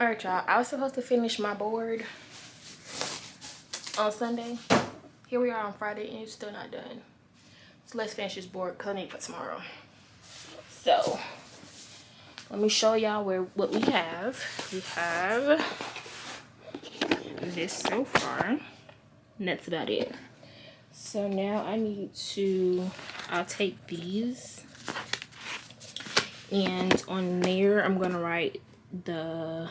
Alright, y'all. I was supposed to finish my board on Sunday. Here we are on Friday and it's still not done. So let's finish this board because I need for tomorrow. So let me show y'all what we have. We have this so far. And that's about it. So now I'll take these, and on there I'm gonna write the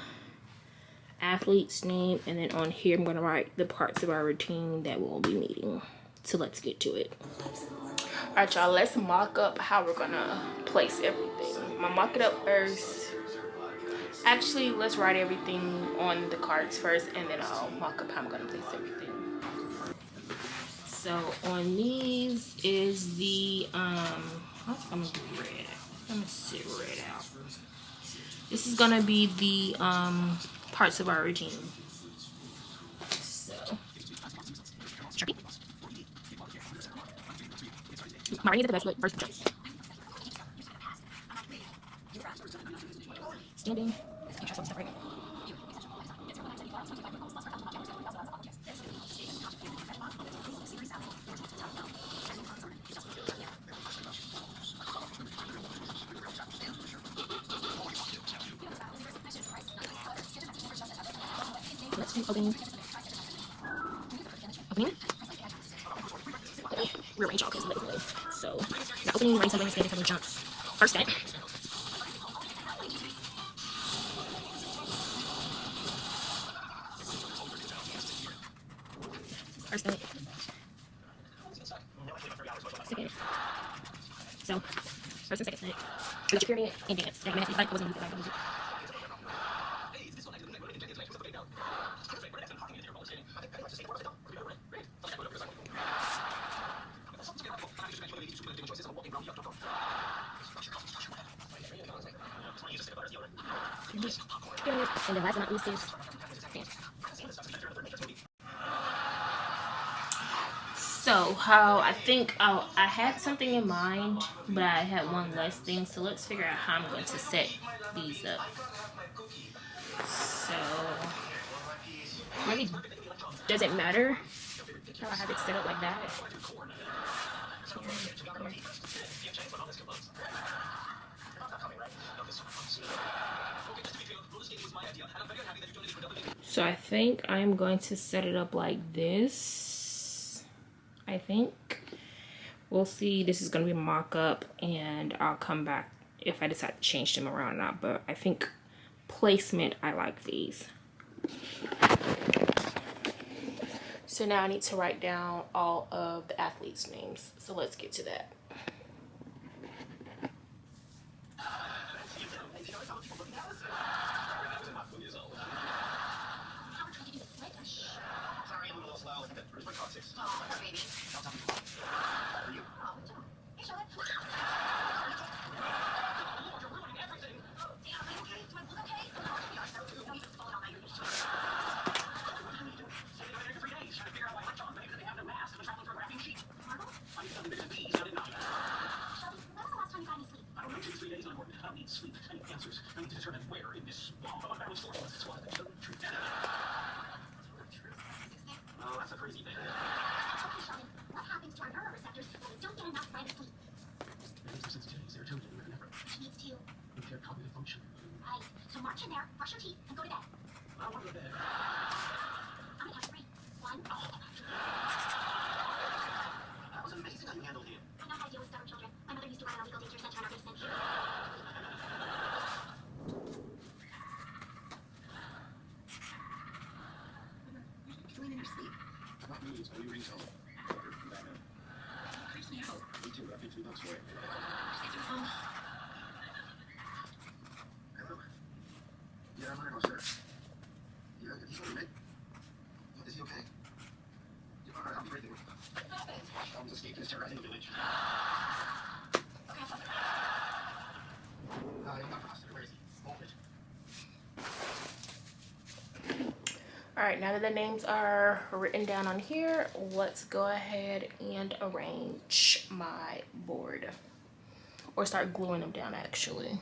athlete's name, and then on here I'm gonna write the parts of our routine that we'll be meeting. So let's get to it. All right, y'all, let's mock up how we're gonna place everything. I'm gonna mock it up first. Actually, let's write everything on the cards first, and then I'll mock up how I'm gonna place everything. So on these is the I'm gonna do red. I'm gonna sit red out. This is gonna be the parts of our routine. So my ring is the best, but first choice. Standing. Right. Let's do opening. Opening. Let me rearrange y'all because it's late. So now opening, ring something, standing, coming, jumps. First set. First set. Second. So first and second set. We got your pyramid and dance. And I wasn't music, music. And then last but not least is dance. So how I think I had something in mind, but I had one less thing. So let's figure out how I'm going to set these up. So really, does it matter how I have it set up like that? So I think I'm going to set it up like this. I think we'll see. This is going to be a mock-up, and I'll come back if I decide to change them around or not. But I think placement, I like these. So now I need to write down all of the athletes' names. So let's get to that. So march in there, brush your teeth, and go to bed. I don't want to go to bed. I'm gonna count to 3. 1. That was amazing how you handled it. I know how to deal with stubborn children. My mother used to run an illegal daycare center in our basement. What are you doing in your sleep? I'm not moving, it's only ringtone. Creeps me out. Me too, I paid $3 for it. Just answer the phone. Yeah, I'm not sure. Yeah, he's going to make. Is he okay? Yeah, all right, I'll be right there. What happened? Elms escaped and is terrorizing the village. Okay, I'll stop there. He got busted. Where is he? Bolted. Alright, now that the names are written down on here, let's go ahead and arrange my board. Or start gluing them down, actually.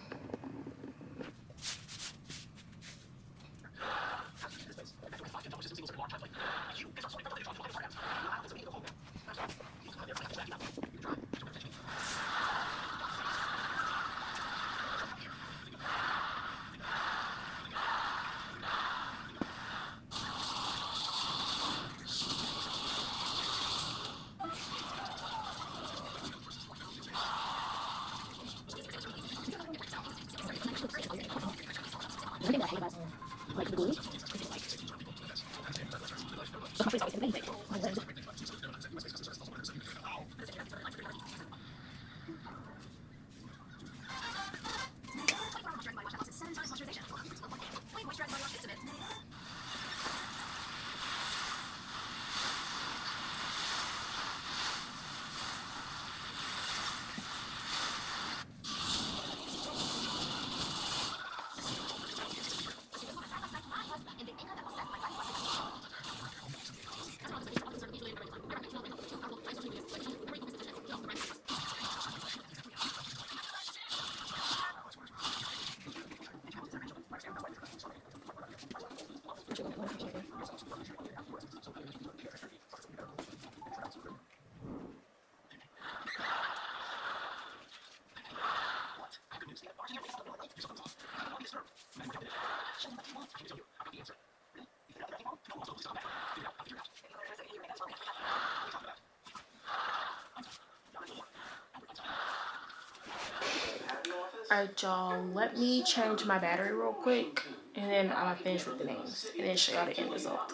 Alright, y'all, let me change my battery real quick, and then I'm gonna finish with the names, and then show y'all the end result. I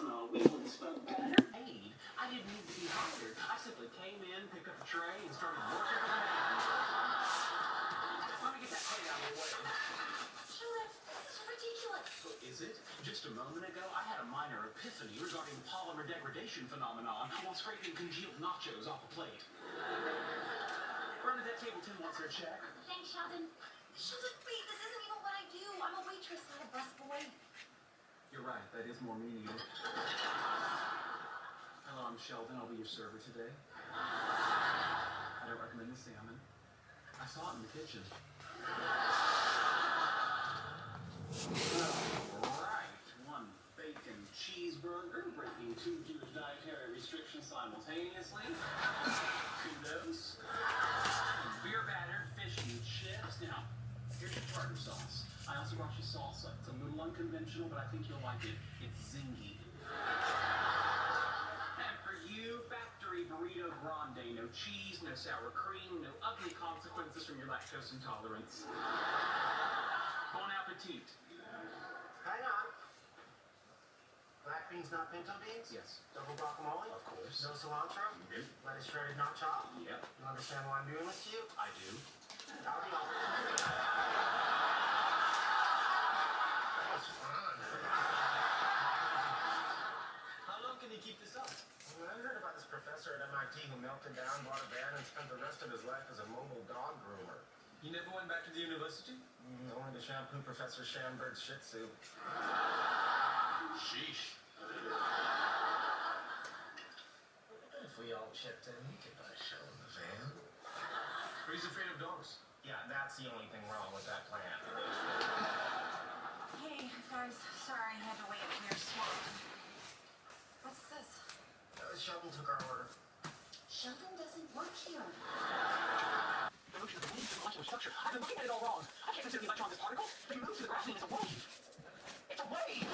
didn't need to be hired. I simply came in, picked up a tray, and started working for the man. Let me get that plate out of the way. Sheriff, this is ridiculous. Is it? Just a moment ago, I had a minor epiphany regarding the polymer degradation phenomenon while scraping congealed nachos off a plate. Run to that table, Tim wants their check. Thanks, Sheldon. Sheldon, wait, this isn't even what I do. I'm a waitress, not a busboy. You're right, that is more menial. Hello, I'm Sheldon. I'll be your server today. I don't recommend the salmon. I saw it in the kitchen. Alright, one bacon cheeseburger, breaking 2 Jewish dietary restrictions simultaneously. Kudos. Beer battered fish and chips. Now, here's your tartar sauce. I also brought you salsa. It's a little unconventional, but I think you'll like it. It's zingy. And for you, factory burrito grande. No cheese, no sour cream, no ugly consequences from your lactose intolerance. Bon appetit. Hang on. Black beans, not pinto beans? Yes. Double guacamole? Of course. No cilantro? Nope. Lettuce shredded, not chopped? Yep. You understand why I'm doing this to you? I do. That'll be all. That was fun. How long can you keep this up? I heard about this professor at MIT who melted down, bought a van, and spent the rest of his life as a mobile dog groomer. You never went back to the university? Only to shampoo Professor Schamberg's Shih Tzu. Sheesh. If we all chipped in, we could buy a show in the van. Who's afraid of dogs? Yeah, that's the only thing wrong with that plan. Hey, guys, sorry I had to wait up here swamped. What's this? Sheldon took our order. Sheldon doesn't work here. The motion of the wave is an electrical structure. I've been looking at it all wrong. I can't consider the electron this particle. If you move through the graphene, it's a wave. It's a wave!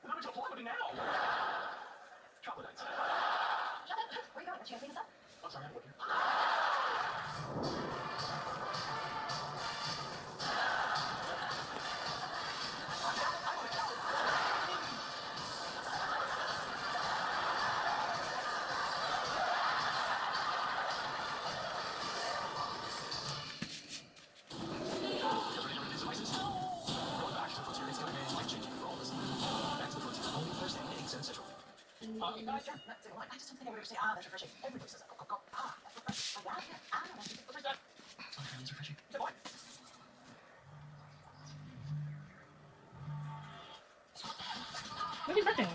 We're not into exploding now. Troglodytes. Sheldon, where are you going? Aren't you gonna clean this up? I'm sorry, I have to work here. I just don't think I would ever say, that's refreshing. Everybody says that. Go, go, go. That's refreshing. Like that? That's refreshing. Okay, it's refreshing. It's fine. What is that?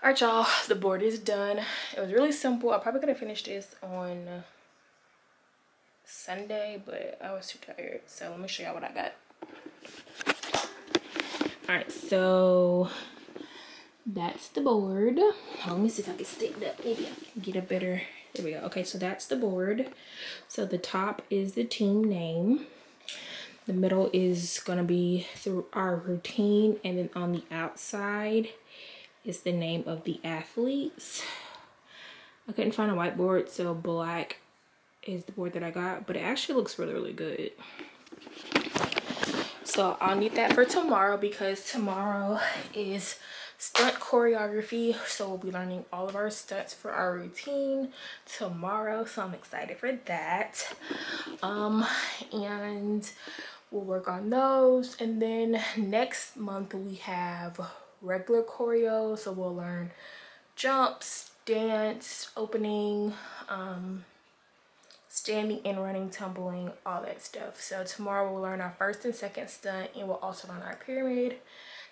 Alright, y'all, the board is done. It was really simple. I probably could have finished this on Sunday, but I was too tired. So let me show y'all what I got. Alright, so that's the board. Let me see if I can stick that. Maybe I can get a better. There we go. Okay, so that's the board. So the top is the team name. The middle is going to be through our routine, and then on the outside is the name of the athletes. I couldn't find a whiteboard, so black is the board that I got, but it actually looks really, really good. So I'll need that for tomorrow because tomorrow is stunt choreography. So we'll be learning all of our stunts for our routine tomorrow. So I'm excited for that. And we'll work on those. And then next month we have regular choreo. So we'll learn jumps, dance, opening, standing and running, tumbling, all that stuff. So tomorrow we'll learn our first and second stunt, and we'll also learn our pyramid.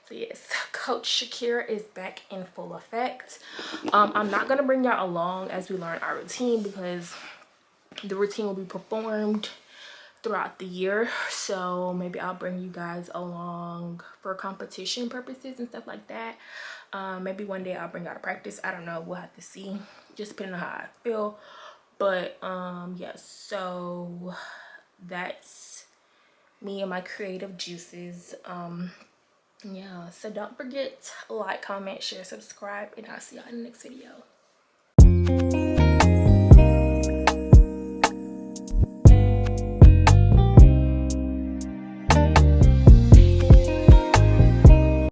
So yes, Coach Shakira is back in full effect. I'm not gonna bring y'all along as we learn our routine because the routine will be performed throughout the year. So maybe I'll bring you guys along for competition purposes and stuff like that. Maybe one day I'll bring out a practice. I don't know, we'll have to see, just depending on how I feel. But yeah, so that's me and my creative juices. Yeah, so don't forget to like, comment, share, subscribe, and I'll see y'all in the next video.